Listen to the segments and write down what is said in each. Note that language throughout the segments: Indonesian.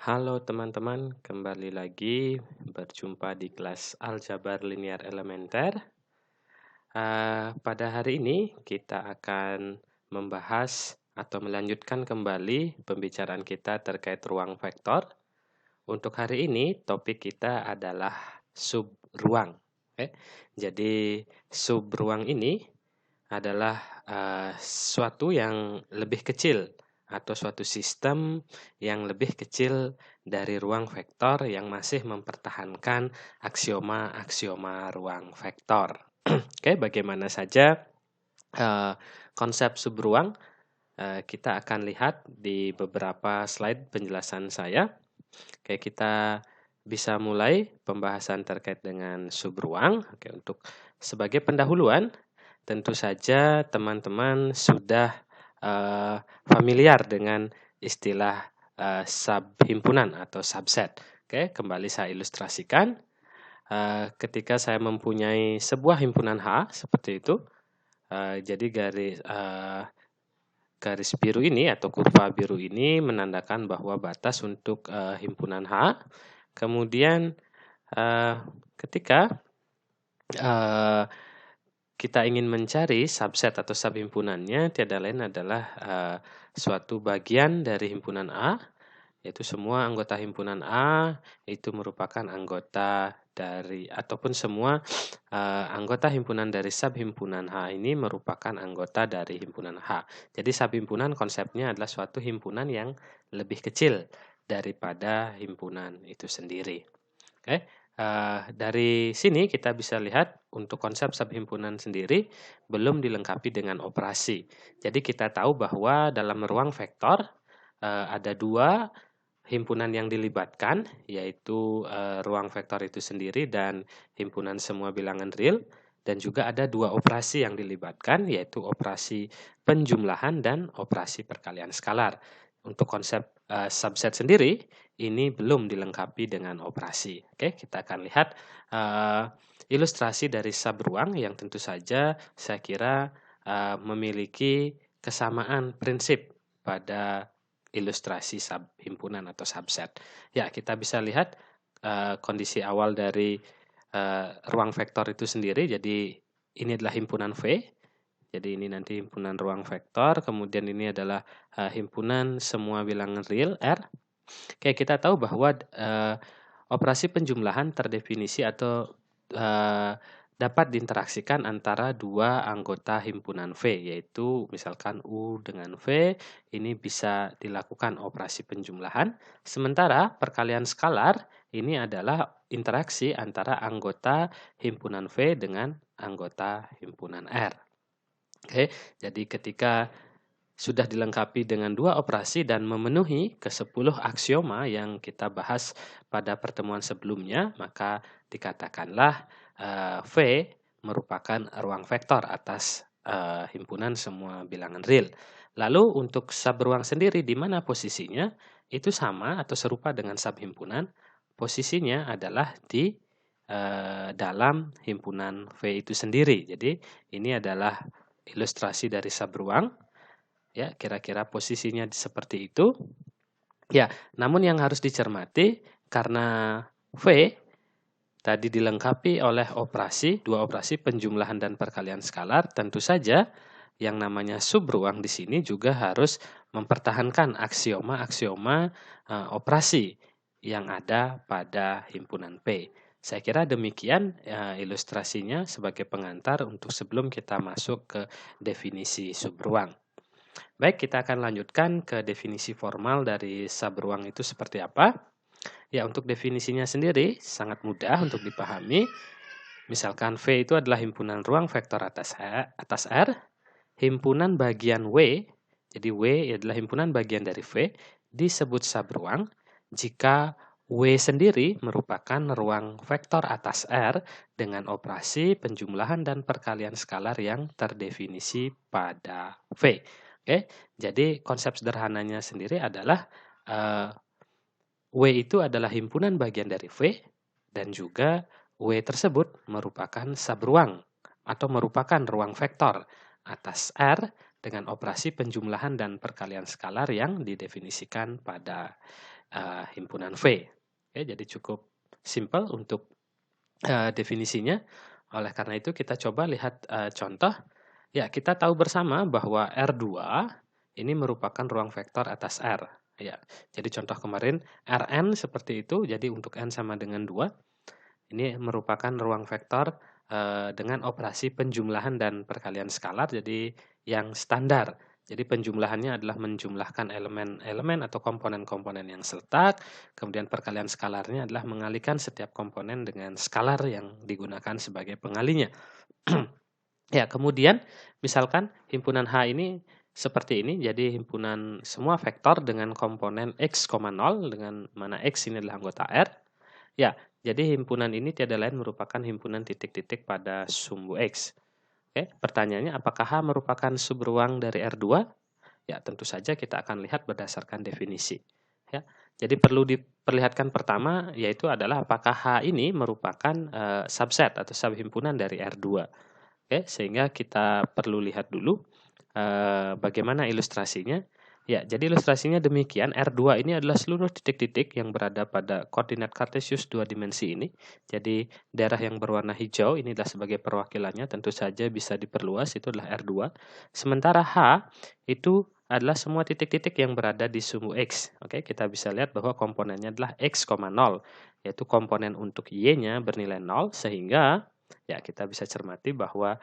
Halo teman-teman, kembali lagi berjumpa di kelas Aljabar Linear Elementer. Pada hari ini kita akan membahas atau melanjutkan kembali pembicaraan kita terkait ruang vektor. Untuk hari ini topik kita adalah subruang. Oke. Jadi subruang ini adalah suatu yang lebih kecil atau suatu sistem yang lebih kecil dari ruang vektor yang masih mempertahankan aksioma-aksioma ruang vektor. Oke, bagaimana saja konsep subruang? Kita akan lihat di beberapa slide penjelasan saya. Oke, kita bisa mulai pembahasan terkait dengan subruang. Oke, untuk sebagai pendahuluan, tentu saja teman-teman sudah familiar dengan istilah subhimpunan atau subset. Oke, kembali saya ilustrasikan. Ketika saya mempunyai sebuah himpunan H seperti itu, jadi garis biru ini atau kurva biru ini menandakan bahwa batas untuk himpunan H. Kemudian ketika kita ingin mencari subset atau subhimpunannya, tiada lain adalah suatu bagian dari himpunan A, yaitu semua anggota himpunan A itu merupakan anggota dari ataupun semua anggota himpunan dari subhimpunan H ini merupakan anggota dari himpunan H. Jadi subhimpunan konsepnya adalah suatu himpunan yang lebih kecil daripada himpunan itu sendiri. Oke. Dari sini kita bisa lihat untuk konsep subhimpunan sendiri belum dilengkapi dengan operasi. Jadi kita tahu bahwa dalam ruang vektor ada dua himpunan yang dilibatkan, yaitu ruang vektor itu sendiri dan himpunan semua bilangan real, dan juga ada dua operasi yang dilibatkan, yaitu operasi penjumlahan dan operasi perkalian skalar. Untuk konsep subset sendiri, ini belum dilengkapi dengan operasi. Oke, kita akan lihat ilustrasi dari subruang yang tentu saja saya kira memiliki kesamaan prinsip pada ilustrasi subhimpunan atau subset. Ya, kita bisa lihat kondisi awal dari ruang vektor itu sendiri. Jadi ini adalah himpunan V. Jadi ini nanti himpunan ruang vektor, kemudian ini adalah himpunan semua bilangan real R. Oke, kita tahu bahwa operasi penjumlahan terdefinisi atau dapat diinteraksikan antara dua anggota himpunan V, yaitu misalkan U dengan V, ini bisa dilakukan operasi penjumlahan. Sementara perkalian skalar ini adalah interaksi antara anggota himpunan V dengan anggota himpunan R. Oke, jadi ketika sudah dilengkapi dengan dua operasi dan memenuhi ke-10 aksioma yang kita bahas pada pertemuan sebelumnya, maka dikatakanlah V merupakan ruang vektor atas himpunan semua bilangan real. Lalu untuk subruang sendiri di mana posisinya? Itu sama atau serupa dengan subhimpunan. Posisinya adalah di dalam himpunan V itu sendiri. Jadi ini adalah ilustrasi dari subruang. Ya, kira-kira posisinya seperti itu. Ya, namun yang harus dicermati karena V tadi dilengkapi oleh dua operasi penjumlahan dan perkalian skalar, tentu saja yang namanya subruang di sini juga harus mempertahankan aksioma-aksioma operasi yang ada pada himpunan P. Saya kira demikian ilustrasinya sebagai pengantar untuk sebelum kita masuk ke definisi subruang. Baik, kita akan lanjutkan ke definisi formal dari subruang itu seperti apa. Ya, untuk definisinya sendiri sangat mudah untuk dipahami. Misalkan V itu adalah himpunan ruang vektor atas R, himpunan bagian W, jadi W adalah himpunan bagian dari V, disebut subruang jika W sendiri merupakan ruang vektor atas R dengan operasi penjumlahan dan perkalian skalar yang terdefinisi pada V. Oke, jadi konsep sederhananya sendiri adalah W itu adalah himpunan bagian dari V dan juga W tersebut merupakan subruang atau merupakan ruang vektor atas R dengan operasi penjumlahan dan perkalian skalar yang didefinisikan pada himpunan V. Oke, jadi cukup simpel untuk definisinya. Oleh karena itu kita coba lihat contoh. Ya, kita tahu bersama bahwa R2 ini merupakan ruang vektor atas R. Ya, jadi contoh kemarin Rn seperti itu, jadi untuk n sama dengan 2, ini merupakan ruang vektor dengan operasi penjumlahan dan perkalian skalar, jadi yang standar. Jadi penjumlahannya adalah menjumlahkan elemen-elemen atau komponen-komponen yang seletak, kemudian perkalian skalarnya adalah mengalikan setiap komponen dengan skalar yang digunakan sebagai pengalinya. Ya, kemudian misalkan himpunan H ini seperti ini, jadi himpunan semua vektor dengan komponen x, 0, dengan mana x ini adalah anggota R. Ya, jadi himpunan ini tiada lain merupakan himpunan titik-titik pada sumbu X. Oke, pertanyaannya apakah H merupakan subruang dari R2? Ya, tentu saja kita akan lihat berdasarkan definisi. Ya, jadi perlu diperlihatkan pertama yaitu adalah apakah H ini merupakan subset atau subhimpunan dari R2. Oke, sehingga kita perlu lihat dulu bagaimana ilustrasinya. Ya, jadi ilustrasinya demikian. R2 ini adalah seluruh titik-titik yang berada pada koordinat kartesius 2 dimensi ini. Jadi daerah yang berwarna hijau ini adalah sebagai perwakilannya, tentu saja bisa diperluas, itu adalah R2. Sementara H itu adalah semua titik-titik yang berada di sumbu X. Oke, kita bisa lihat bahwa komponennya adalah X, 0, yaitu komponen untuk Y-nya bernilai 0, sehingga ya kita bisa cermati bahwa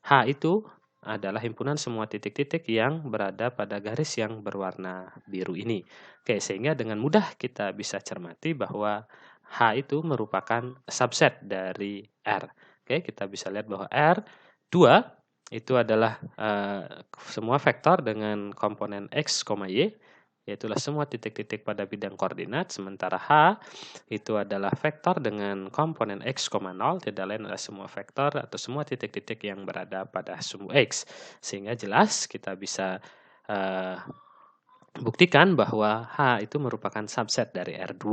H itu adalah himpunan semua titik-titik yang berada pada garis yang berwarna biru ini. Oke, sehingga dengan mudah kita bisa cermati bahwa H itu merupakan subset dari R. Oke, kita bisa lihat bahwa R2 itu adalah semua vektor dengan komponen X, Y, yaitulah semua titik-titik pada bidang koordinat, sementara H itu adalah vektor dengan komponen X, 0, tidak lain adalah semua vektor atau semua titik-titik yang berada pada sumbu X. Sehingga jelas kita bisa buktikan bahwa H itu merupakan subset dari R2.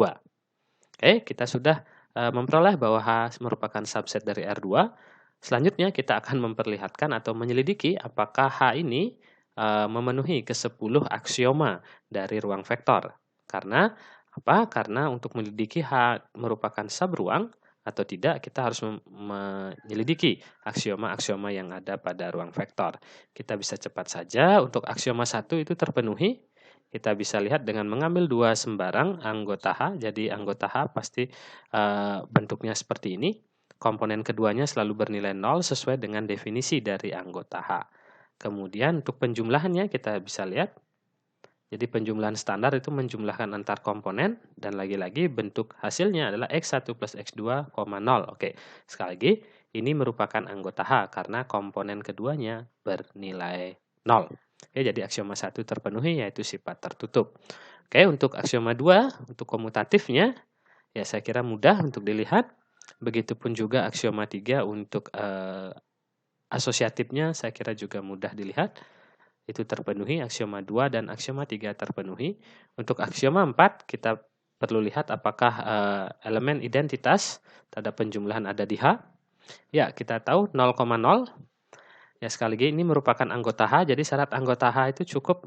Oke, kita sudah memperoleh bahwa H merupakan subset dari R2. Selanjutnya kita akan memperlihatkan atau menyelidiki apakah H ini memenuhi ke-10 aksioma dari ruang vektor. Karena apa? Karena untuk menyelidiki H merupakan subruang atau tidak, kita harus menyelidiki aksioma-aksioma yang ada pada ruang vektor. Kita bisa cepat saja untuk aksioma 1 itu terpenuhi. Kita bisa lihat dengan mengambil 2 sembarang anggota H. Jadi anggota H pasti bentuknya seperti ini. Komponen keduanya selalu bernilai 0 sesuai dengan definisi dari anggota H. Kemudian untuk penjumlahannya kita bisa lihat. Jadi penjumlahan standar itu menjumlahkan antar komponen dan lagi-lagi bentuk hasilnya adalah X1 plus X2, 0. Oke, sekali lagi ini merupakan anggota H karena komponen keduanya bernilai 0. Oke, jadi aksioma 1 terpenuhi yaitu sifat tertutup. Oke, untuk aksioma 2, untuk komutatifnya, ya saya kira mudah untuk dilihat. Begitupun juga aksioma 3 untuk asosiatifnya saya kira juga mudah dilihat. Itu terpenuhi, aksioma 2 dan aksioma 3 terpenuhi. Untuk aksioma 4 kita perlu lihat apakah elemen identitas terhadap penjumlahan ada di H. Ya, kita tahu 0,0. Ya, sekali lagi ini merupakan anggota H, jadi syarat anggota H itu cukup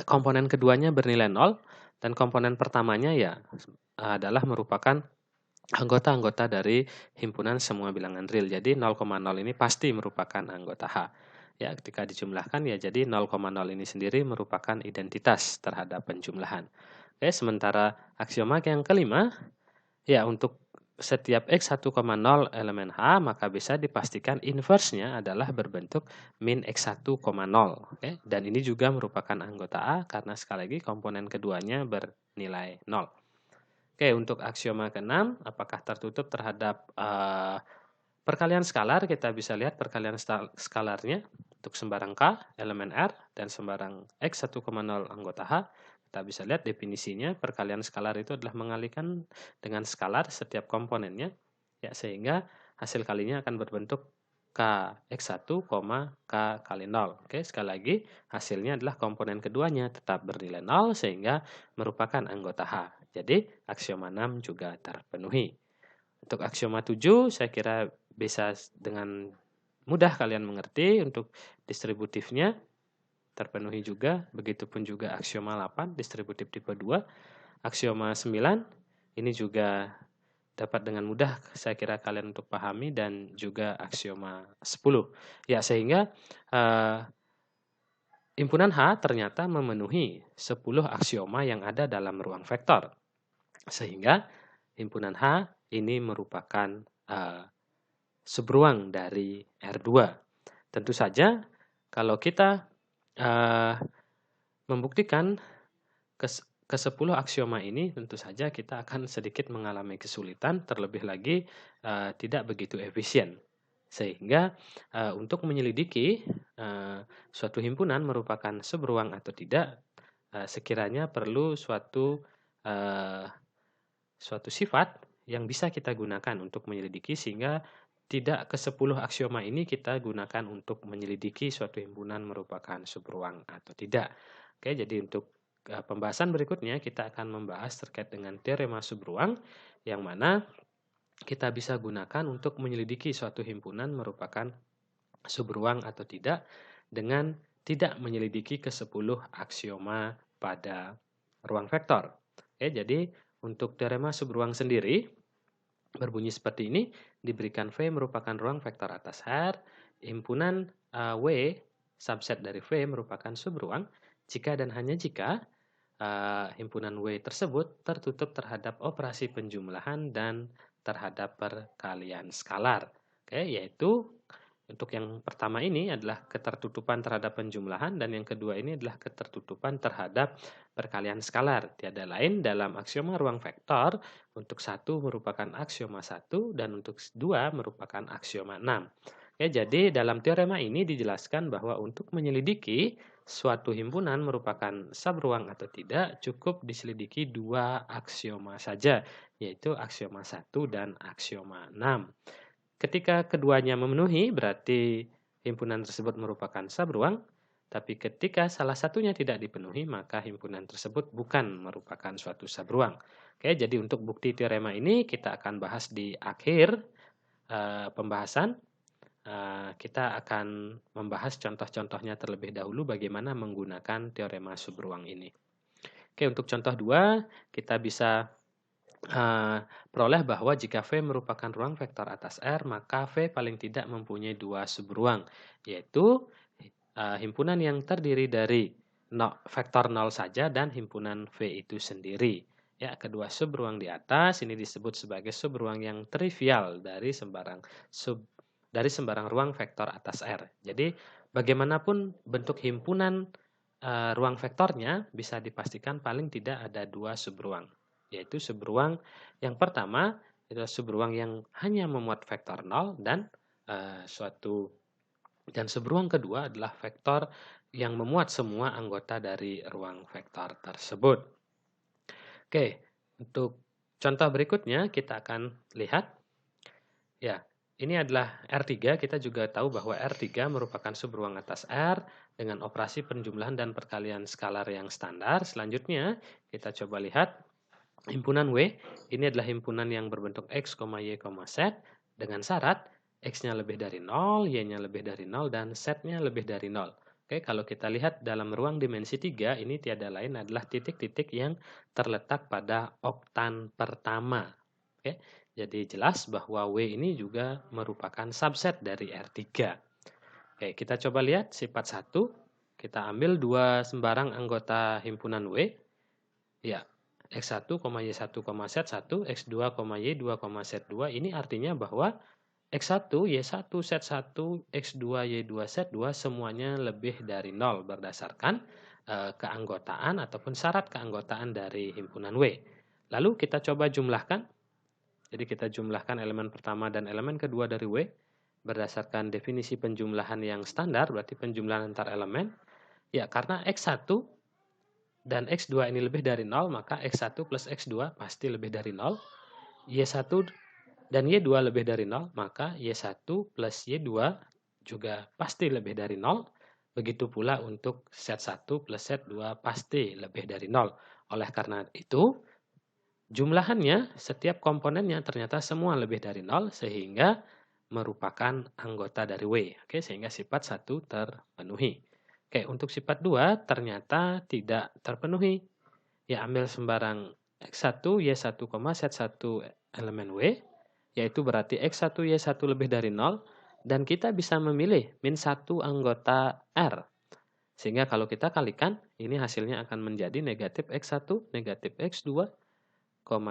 komponen keduanya bernilai 0 dan komponen pertamanya ya adalah merupakan anggota-anggota dari himpunan semua bilangan real. Jadi 0,0 ini pasti merupakan anggota H. Ya, ketika dijumlahkan ya jadi 0,0 ini sendiri merupakan identitas terhadap penjumlahan. Oke, sementara aksioma yang kelima, ya untuk setiap X 1,0 elemen H maka bisa dipastikan inverse-nya adalah berbentuk min X1, 0. Oke, dan ini juga merupakan anggota A karena sekali lagi komponen keduanya bernilai 0. Oke, untuk aksioma ke-6, apakah tertutup terhadap perkalian skalar? Kita bisa lihat perkalian skalarnya untuk sembarang K, elemen R, dan sembarang X 1,0 anggota H. Kita bisa lihat definisinya, perkalian skalar itu adalah mengalikan dengan skalar setiap komponennya, ya sehingga hasil kalinya akan berbentuk K X1, K kali 0. Oke, sekali lagi hasilnya adalah komponen keduanya tetap bernilai 0 sehingga merupakan anggota H. Jadi aksioma 6 juga terpenuhi. Untuk aksioma 7 saya kira bisa dengan mudah kalian mengerti untuk distributifnya. terpenuhi juga, begitupun juga aksioma 8 distributif tipe 2, aksioma 9 ini juga dapat dengan mudah saya kira kalian untuk pahami, dan juga aksioma 10. Ya, sehingga himpunan H ternyata memenuhi 10 aksioma yang ada dalam ruang vektor. Sehingga himpunan H ini merupakan subruang dari R2. Tentu saja kalau kita membuktikan ke-10 aksioma ini, tentu saja kita akan sedikit mengalami kesulitan, terlebih lagi tidak begitu efisien. Sehingga untuk menyelidiki suatu himpunan merupakan subruang atau tidak, sekiranya perlu suatu sifat yang bisa kita gunakan untuk menyelidiki, sehingga tidak ke-10 aksioma ini kita gunakan untuk menyelidiki suatu himpunan merupakan subruang atau tidak. Oke, jadi untuk pembahasan berikutnya kita akan membahas terkait dengan teorema subruang, yang mana kita bisa gunakan untuk menyelidiki suatu himpunan merupakan subruang atau tidak dengan tidak menyelidiki ke-10 aksioma pada ruang vektor. Oke, jadi untuk teorema subruang sendiri berbunyi seperti ini, diberikan V merupakan ruang vektor atas R, himpunan W subset dari V merupakan subruang jika dan hanya jika himpunan W tersebut tertutup terhadap operasi penjumlahan dan terhadap perkalian skalar. Oke, yaitu untuk yang pertama ini adalah ketertutupan terhadap penjumlahan, dan yang kedua ini adalah ketertutupan terhadap perkalian skalar. Tiada lain dalam aksioma ruang vektor, untuk 1 merupakan aksioma 1 dan untuk 2 merupakan aksioma 6. Oke, jadi dalam teorema ini dijelaskan bahwa untuk menyelidiki suatu himpunan merupakan subruang atau tidak, cukup diselidiki 2 aksioma saja, yaitu aksioma 1 dan aksioma 6. Ketika keduanya memenuhi, berarti himpunan tersebut merupakan subruang, tapi ketika salah satunya tidak dipenuhi, maka himpunan tersebut bukan merupakan suatu subruang. Oke, jadi untuk bukti teorema ini kita akan bahas di akhir pembahasan. Kita akan membahas contoh-contohnya terlebih dahulu bagaimana menggunakan teorema subruang ini. Oke, untuk contoh 2, kita bisa peroleh bahwa jika V merupakan ruang vektor atas R, maka V paling tidak mempunyai 2 subruang, yaitu himpunan yang terdiri dari vektor 0 saja dan himpunan V itu sendiri. Ya, kedua subruang di atas ini disebut sebagai subruang yang trivial dari sembarang ruang vektor atas R. Jadi bagaimanapun bentuk himpunan ruang vektornya bisa dipastikan paling tidak ada 2 subruang. Yaitu subruang yang pertama adalah subruang yang hanya memuat vektor 0 dan subruang kedua adalah vektor yang memuat semua anggota dari ruang vektor tersebut. Oke, untuk contoh berikutnya kita akan lihat. Ya, ini adalah R3, kita juga tahu bahwa R3 merupakan subruang atas R dengan operasi penjumlahan dan perkalian skalar yang standar. Selanjutnya, kita coba lihat himpunan W. Ini adalah himpunan yang berbentuk X, Y, Z dengan syarat X-nya lebih dari 0, Y-nya lebih dari 0, dan Z-nya lebih dari 0. Oke, kalau kita lihat dalam ruang dimensi 3, ini tiada lain adalah titik-titik yang terletak pada oktan pertama. Oke. Jadi jelas bahwa W ini juga merupakan subset dari R3. Oke, kita coba lihat sifat 1. Kita ambil 2 sembarang anggota himpunan W. Ya, X1, Y1, Z1, X2, Y2, Z2. Ini artinya bahwa X1, Y1, Z1, X2, Y2, Z2 semuanya lebih dari 0 berdasarkan keanggotaan ataupun syarat keanggotaan dari himpunan W. Lalu kita coba jumlahkan. Jadi kita jumlahkan elemen pertama dan elemen kedua dari W berdasarkan definisi penjumlahan yang standar, berarti penjumlahan antar elemen. Ya, karena X1 dan X2 ini lebih dari 0, maka X1 plus X2 pasti lebih dari 0. Y1 dan Y2 lebih dari 0, maka Y1 plus Y2 juga pasti lebih dari 0. Begitu pula untuk Z1 plus Z2 pasti lebih dari 0. Oleh karena itu, jumlahannya, setiap komponennya ternyata semua lebih dari 0, sehingga merupakan anggota dari W. Oke, sehingga sifat 1 terpenuhi. Oke, untuk sifat 2 ternyata tidak terpenuhi. Ya, ambil sembarang X1, Y1, Z1 elemen W, yaitu berarti X1, Y1 lebih dari 0, dan kita bisa memilih min 1 anggota R. Sehingga kalau kita kalikan, ini hasilnya akan menjadi negatif X1, negatif X2,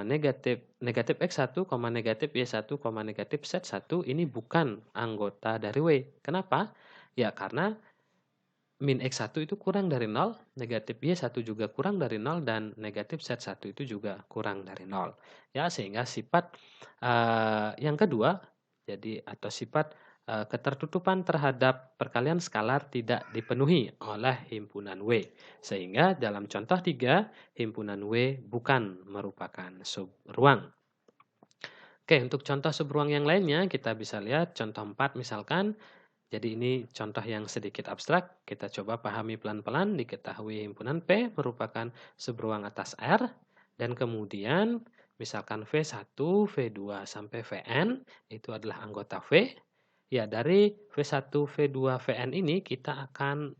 negatif X1, negatif Y1, negatif Z1 ini bukan anggota dari W. Kenapa? Ya, karena min X1 itu kurang dari 0, negatif Y1 juga kurang dari 0, dan negatif Z1 itu juga kurang dari 0. Ya, sehingga sifat yang kedua, jadi atau sifat ketertutupan terhadap perkalian skalar tidak dipenuhi oleh himpunan W. Sehingga dalam contoh 3, himpunan W bukan merupakan subruang. Oke, untuk contoh subruang yang lainnya kita bisa lihat contoh 4 misalkan. Jadi ini contoh yang sedikit abstrak, kita coba pahami pelan-pelan, diketahui himpunan P merupakan subruang atas R, dan kemudian misalkan V1, V2, sampai Vn, itu adalah anggota V. Ya, dari V1, V2, Vn ini kita akan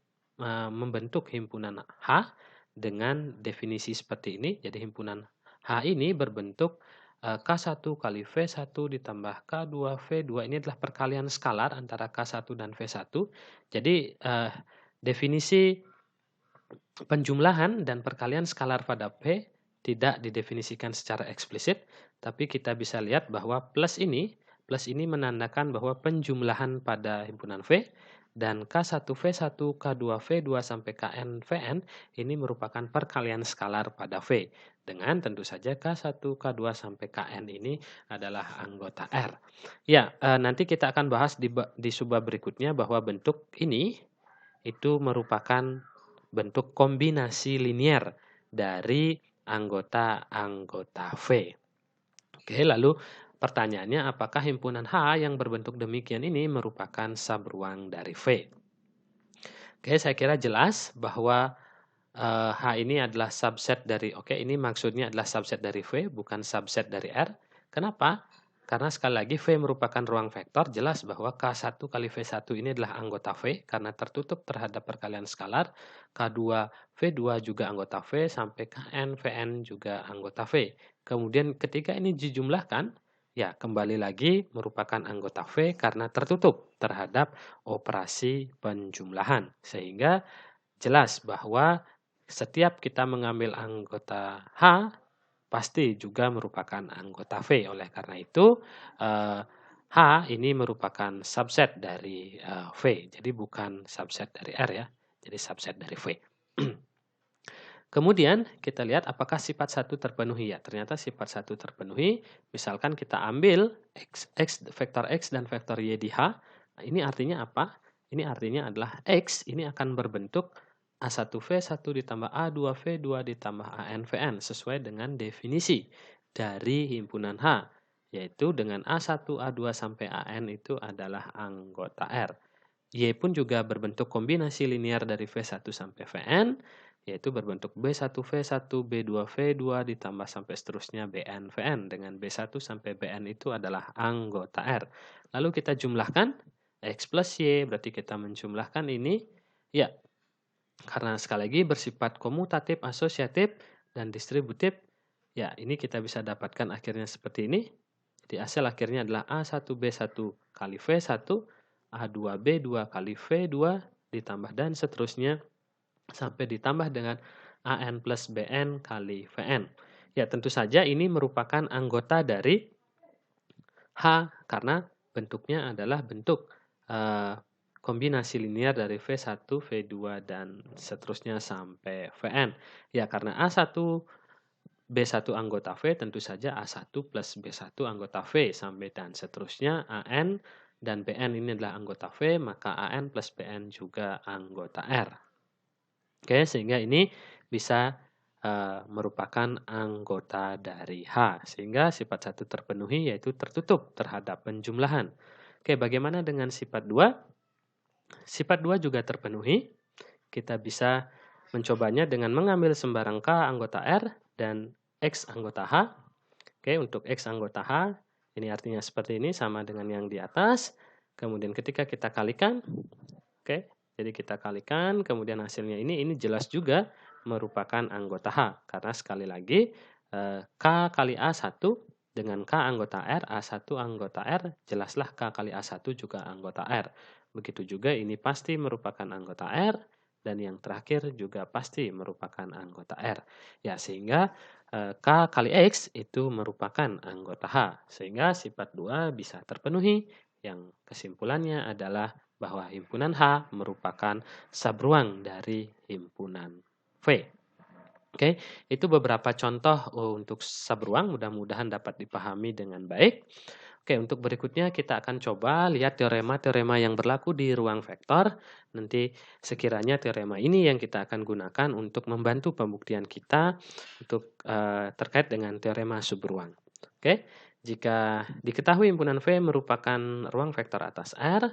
membentuk himpunan H dengan definisi seperti ini. Jadi himpunan H ini berbentuk K1 kali V1 ditambah K2 V2 ini adalah perkalian skalar antara K1 dan V1. Jadi definisi penjumlahan dan perkalian skalar pada P tidak didefinisikan secara eksplisit, tapi kita bisa lihat bahwa plus ini menandakan bahwa penjumlahan pada himpunan V, dan K1 V1, K2 V2 sampai Kn Vn ini merupakan perkalian skalar pada V. Dengan tentu saja K1, K2 sampai Kn ini adalah anggota R. Ya, nanti kita akan bahas di subbab berikutnya bahwa bentuk ini itu merupakan bentuk kombinasi linier dari anggota-anggota V. Oke, lalu pertanyaannya apakah himpunan H yang berbentuk demikian ini merupakan subruang dari V? Oke, saya kira jelas bahwa H ini adalah subset dari, ini maksudnya adalah subset dari V, bukan subset dari R. Kenapa? Karena sekali lagi V merupakan ruang vektor, jelas bahwa K1 kali V1 ini adalah anggota V, karena tertutup terhadap perkalian skalar. K2 V2 juga anggota V, sampai Kn Vn juga anggota V. Kemudian ketika ini dijumlahkan, ya kembali lagi merupakan anggota V karena tertutup terhadap operasi penjumlahan. Sehingga jelas bahwa setiap kita mengambil anggota H, pasti juga merupakan anggota V. Oleh karena itu, H ini merupakan subset dari V. Jadi bukan subset dari R ya. Jadi subset dari V. Kemudian kita lihat apakah sifat 1 terpenuhi ya. Ternyata sifat 1 terpenuhi. Misalkan kita ambil vektor X dan vektor Y di H. Nah, ini artinya apa? Ini artinya adalah X ini akan berbentuk A1V1 ditambah A2V2 ditambah ANVN sesuai dengan definisi dari himpunan H, yaitu dengan A1, A2 sampai AN itu adalah anggota R. Y pun juga berbentuk kombinasi linear dari V1 sampai Vn, yaitu berbentuk B1V1, B2V2 ditambah sampai seterusnya Bn Vn, dengan B1 sampai Bn itu adalah anggota R. Lalu kita jumlahkan X plus Y, berarti kita menjumlahkan ini, ya karena sekali lagi bersifat komutatif, asosiatif, dan distributif, ya ini kita bisa dapatkan akhirnya seperti ini. Jadi hasil akhirnya adalah A1B1 kali V1, A2B2 kali V2, ditambah dan seterusnya, sampai ditambah dengan AN plus BN kali VN. Ya tentu saja ini merupakan anggota dari H, karena bentuknya adalah bentuk kombinasi linear dari V1, V2, dan seterusnya sampai Vn. Ya, karena A1, B1 anggota V, tentu saja A1 plus B1 anggota V, sampai dan seterusnya AN dan Bn ini adalah anggota V, maka AN plus Bn juga anggota R. Oke, sehingga ini bisa merupakan anggota dari H. Sehingga sifat 1 terpenuhi, yaitu tertutup terhadap penjumlahan. Oke, bagaimana dengan sifat 2? Sifat 2 juga terpenuhi. Kita bisa mencobanya dengan mengambil sembarang K anggota R dan X anggota H. Oke, untuk X anggota H, ini artinya seperti ini, sama dengan yang di atas. Kemudian ketika kita kalikan, oke, Jadi kita kalikan, kemudian hasilnya ini jelas juga merupakan anggota H. Karena sekali lagi, K kali A1 dengan K anggota R, A1 anggota R, jelaslah K kali A1 juga anggota R. Begitu juga ini pasti merupakan anggota R, dan yang terakhir juga pasti merupakan anggota R. Ya, sehingga K kali X itu merupakan anggota H. Sehingga sifat 2 bisa terpenuhi, yang kesimpulannya adalah bahwa himpunan H merupakan subruang dari himpunan V. Oke, itu beberapa contoh untuk subruang, mudah-mudahan dapat dipahami dengan baik. Oke, untuk berikutnya kita akan coba lihat teorema-teorema yang berlaku di ruang vektor. Nanti sekiranya teorema ini yang kita akan gunakan untuk membantu pembuktian kita untuk terkait dengan teorema subruang. Oke, jika diketahui himpunan V merupakan ruang vektor atas R,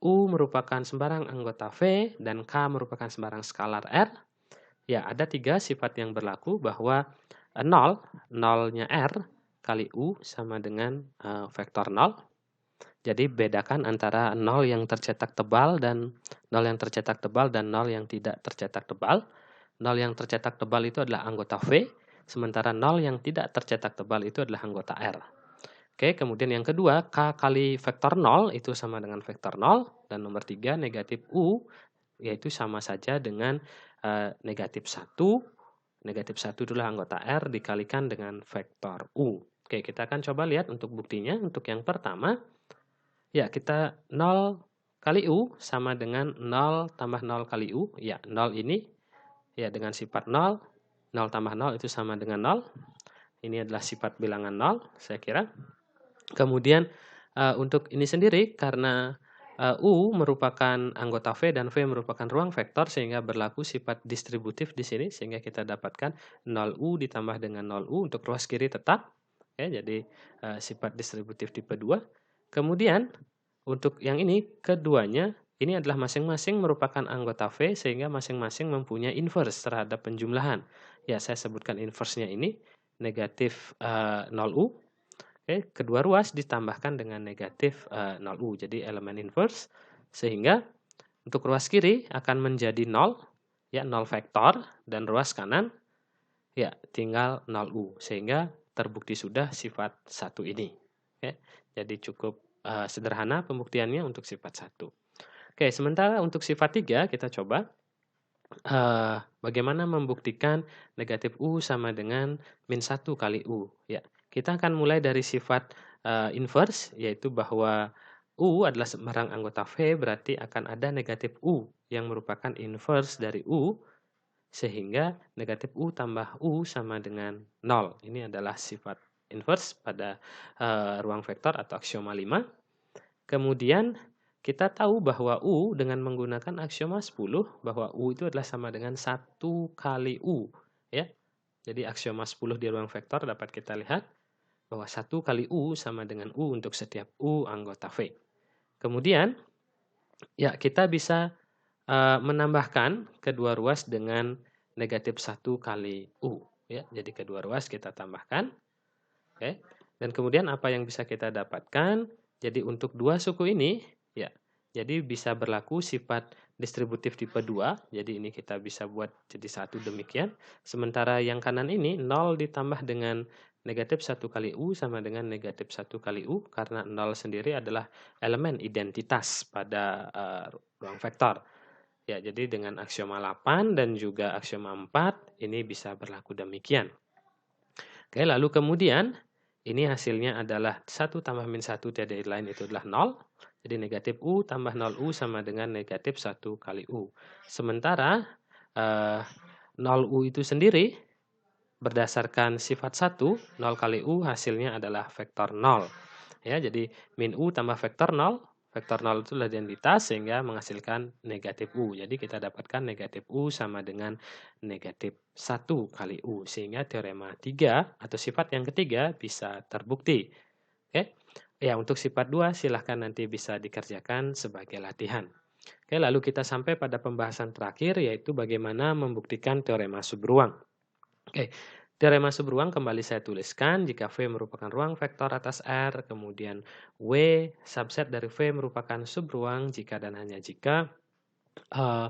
U merupakan sembarang anggota V, dan K merupakan sembarang skalar R, ya ada 3 sifat yang berlaku bahwa 0, nolnya R, kali U sama dengan vektor 0. Jadi bedakan antara 0 yang tercetak tebal dan 0 yang tercetak tebal dan 0 yang tidak tercetak tebal. 0 yang tercetak tebal itu adalah anggota V, sementara 0 yang tidak tercetak tebal itu adalah anggota R. Oke, kemudian yang kedua, K kali vektor 0 itu sama dengan vektor 0. Dan nomor 3, negatif U, yaitu sama saja dengan negatif 1. Negatif 1 itulah anggota R dikalikan dengan vektor U. Oke, kita akan coba lihat untuk buktinya. Untuk yang pertama, ya kita 0 kali U sama dengan 0 tambah 0 kali U. Ya, 0 ini ya dengan sifat 0. 0 tambah 0 itu sama dengan 0. Ini adalah sifat bilangan 0, saya kira. Kemudian untuk ini sendiri, karena U merupakan anggota V dan V merupakan ruang vektor, sehingga berlaku sifat distributif di sini, sehingga kita dapatkan 0U ditambah dengan 0U untuk ruas kiri tetap. Oke, jadi sifat distributif tipe 2. Kemudian untuk yang ini, keduanya, ini adalah masing-masing merupakan anggota V, sehingga masing-masing mempunyai inverse terhadap penjumlahan. Ya, saya sebutkan inverse-nya ini, negatif 0U. Oke, kedua ruas ditambahkan dengan negatif 0U, jadi elemen inverse, sehingga untuk ruas kiri akan menjadi 0, ya 0 vektor, dan ruas kanan ya tinggal 0U, sehingga terbukti sudah sifat 1 ini. Oke, jadi cukup sederhana pembuktiannya untuk sifat 1. Oke, sementara untuk sifat 3 kita coba bagaimana membuktikan negatif U sama dengan min 1 kali U. Ya, kita akan mulai dari sifat inverse, yaitu bahwa U adalah sembarang anggota V, berarti akan ada negatif U yang merupakan inverse dari U, sehingga negatif U tambah U sama dengan 0. Ini adalah sifat inverse pada ruang vektor atau aksioma 5. Kemudian kita tahu bahwa U dengan menggunakan aksioma 10, bahwa U itu adalah sama dengan 1 kali U. Ya. Jadi aksioma 10 di ruang vektor dapat kita lihat bahwa 1 kali U sama dengan U untuk setiap U anggota V. Kemudian, ya kita bisa menambahkan kedua ruas dengan negatif 1 kali U. Ya. Jadi kedua ruas kita tambahkan. Oke. Dan kemudian apa yang bisa kita dapatkan? Jadi untuk dua suku ini, ya, jadi bisa berlaku sifat distributif tipe 2. Jadi ini kita bisa buat jadi 1 demikian. Sementara yang kanan ini 0 ditambah dengan negatif 1 kali U sama dengan negatif 1 kali U, karena 0 sendiri adalah elemen identitas pada ruang vektor. Ya, jadi dengan aksioma 8 dan juga aksioma 4 ini bisa berlaku demikian. Oke, lalu kemudian ini hasilnya adalah 1 tambah min 1 tiada lain itu adalah 0. Jadi negatif U tambah 0U sama dengan negatif 1 kali U. Sementara 0U itu sendiri berdasarkan sifat 1, 0 kali U hasilnya adalah vektor 0. Ya, jadi min U tambah vektor 0. Vektor 0 itu adalah identitas sehingga menghasilkan negatif U. Jadi kita dapatkan negatif U sama dengan negatif 1 kali U. Sehingga teorema 3 atau sifat yang ketiga bisa terbukti. Oke. Ya, untuk sifat 2 silahkan nanti bisa dikerjakan sebagai latihan. Oke, lalu kita sampai pada pembahasan terakhir, yaitu bagaimana membuktikan teorema subruang. Oke, teorema subruang kembali saya tuliskan jika V merupakan ruang vektor atas R, kemudian W subset dari V merupakan subruang jika dan hanya jika eee,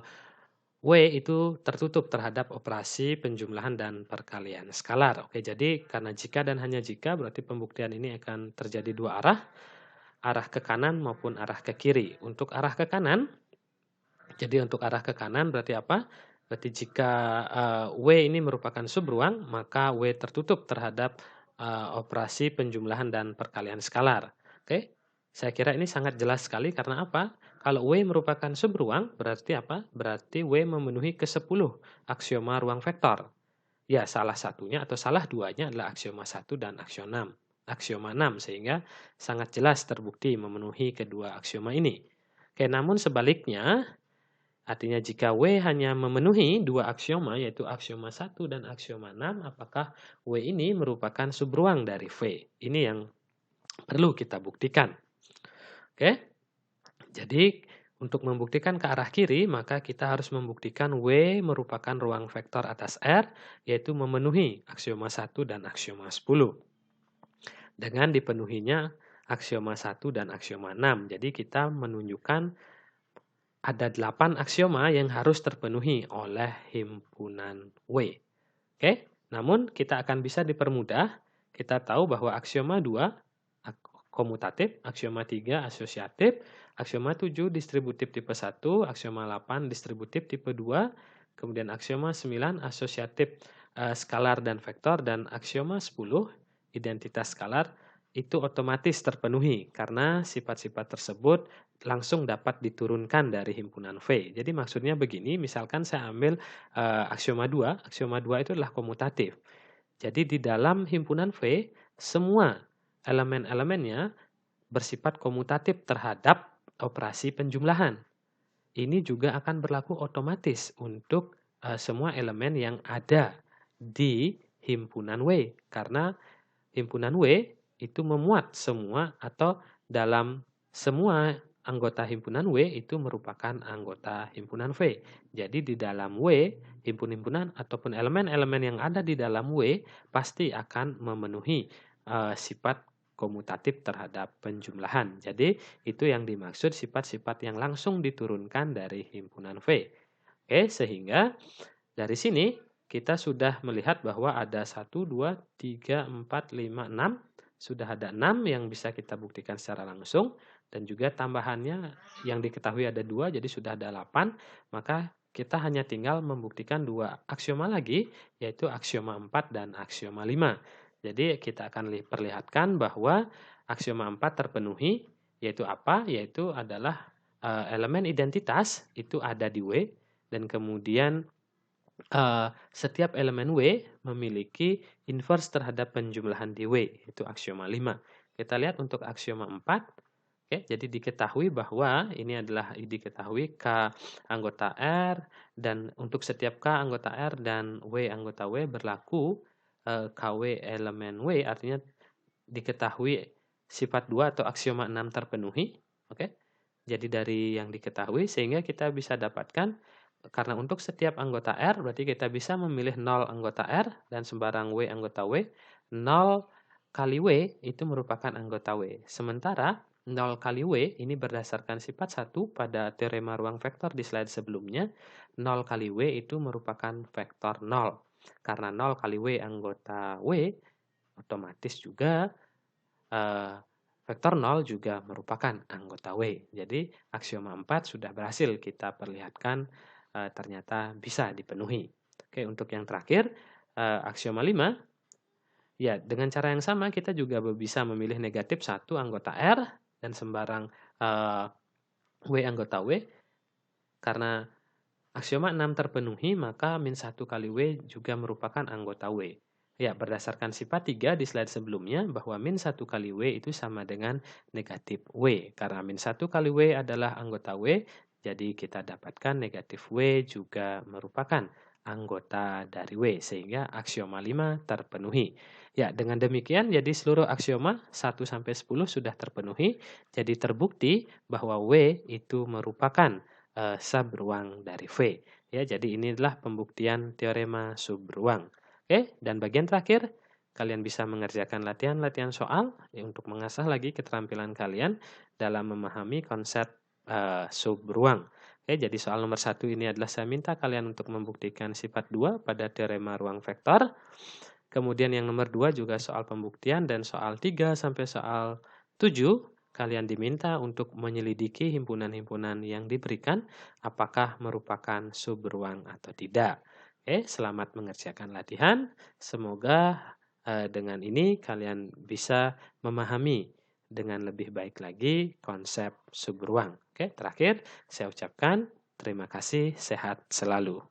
W itu tertutup terhadap operasi penjumlahan dan perkalian skalar. Oke, jadi karena jika dan hanya jika berarti pembuktian ini akan terjadi dua arah ke kanan maupun arah ke kiri. Untuk arah ke kanan, jadi untuk arah ke kanan berarti apa? Berarti jika W ini merupakan subruang, maka W tertutup terhadap operasi penjumlahan dan perkalian skalar. Oke, saya kira ini sangat jelas sekali karena apa? Kalau W merupakan subruang, berarti apa? Berarti W memenuhi ke-10 aksioma ruang vektor. Ya, salah satunya atau salah duanya adalah aksioma 1 dan aksioma 6, sehingga sangat jelas terbukti memenuhi kedua aksioma ini. Oke, namun sebaliknya, artinya jika W hanya memenuhi dua aksioma, yaitu aksioma 1 dan aksioma 6, apakah W ini merupakan subruang dari V? Ini yang perlu kita buktikan. Oke, jadi untuk membuktikan ke arah kiri, maka kita harus membuktikan W merupakan ruang vektor atas R, yaitu memenuhi aksioma 1 dan aksioma 10. Dengan dipenuhinya aksioma 1 dan aksioma 6. Jadi kita menunjukkan ada 8 aksioma yang harus terpenuhi oleh himpunan W. Oke, namun kita akan bisa dipermudah. Kita tahu bahwa aksioma 2 komutatif, aksioma 3 asosiatif, aksioma 7 distributif tipe 1, aksioma 8 distributif tipe 2, kemudian aksioma 9 asosiatif skalar dan vektor, dan aksioma 10 identitas skalar itu otomatis terpenuhi karena sifat-sifat tersebut langsung dapat diturunkan dari himpunan V. Jadi maksudnya begini, misalkan saya ambil aksioma 2 itu adalah komutatif. Jadi di dalam himpunan V, semua elemen-elemennya bersifat komutatif terhadap operasi penjumlahan. Ini juga akan berlaku otomatis untuk semua elemen yang ada di himpunan W. Karena himpunan W itu memuat semua atau dalam semua anggota himpunan W itu merupakan anggota himpunan V. Jadi di dalam W, himpun-himpunan ataupun elemen-elemen yang ada di dalam W pasti akan memenuhi sifat komutatif terhadap penjumlahan. Jadi itu yang dimaksud sifat-sifat yang langsung diturunkan dari himpunan V. Oke, sehingga dari sini kita sudah melihat bahwa ada 1, 2, 3, 4, 5, 6. Sudah ada 6 yang bisa kita buktikan secara langsung. Dan juga tambahannya yang diketahui ada 2, jadi sudah ada 8. Maka kita hanya tinggal membuktikan 2 aksioma lagi, yaitu aksioma 4 dan aksioma 5. Jadi kita akan perlihatkan bahwa aksioma 4 terpenuhi, yaitu apa? Yaitu adalah elemen identitas itu ada di W, dan kemudian setiap elemen W memiliki inverse terhadap penjumlahan di W, yaitu aksioma 5. Kita lihat untuk aksioma 4, oke, jadi diketahui bahwa ini adalah diketahui K anggota R, dan untuk setiap K anggota R dan W anggota W berlaku KW elemen W, artinya diketahui sifat 2 atau aksioma 6 terpenuhi. Oke, jadi dari yang diketahui sehingga kita bisa dapatkan, karena untuk setiap anggota R berarti kita bisa memilih 0 anggota R dan sembarang W anggota W. 0 kali W itu merupakan anggota W. Sementara 0 kali W ini berdasarkan sifat 1 pada teorema ruang vektor di slide sebelumnya. 0 kali W itu merupakan vektor 0. Karena 0 kali W anggota W, otomatis juga vektor 0 juga merupakan anggota W. Jadi aksioma 4 sudah berhasil kita perlihatkan ternyata bisa dipenuhi. Oke, untuk yang terakhir, aksioma 5, ya dengan cara yang sama kita juga bisa memilih negatif 1 anggota R dan sembarang W anggota W. Karena aksioma 6 terpenuhi, maka min 1 kali W juga merupakan anggota W. Ya, berdasarkan sifat 3 di slide sebelumnya, bahwa min 1 kali W itu sama dengan negatif W. Karena min 1 kali W adalah anggota W, jadi kita dapatkan negatif W juga merupakan anggota dari W, sehingga aksioma 5 terpenuhi. Ya, dengan demikian jadi seluruh aksioma 1-10 sudah terpenuhi, jadi terbukti bahwa W itu merupakan subruang dari V. Ya, jadi ini adalah pembuktian teorema subruang. Oke, dan bagian terakhir, kalian bisa mengerjakan latihan-latihan soal untuk mengasah lagi keterampilan kalian dalam memahami konsep subruang. Oke, jadi soal nomor 1 ini adalah saya minta kalian untuk membuktikan sifat 2 pada teorema ruang vektor. Kemudian yang nomor 2 juga soal pembuktian, dan soal 3 sampai soal 7 kalian diminta untuk menyelidiki himpunan-himpunan yang diberikan apakah merupakan subruang atau tidak. Oke, selamat mengerjakan latihan. Semoga dengan ini kalian bisa memahami dengan lebih baik lagi konsep subruang. Oke, terakhir saya ucapkan terima kasih, sehat selalu.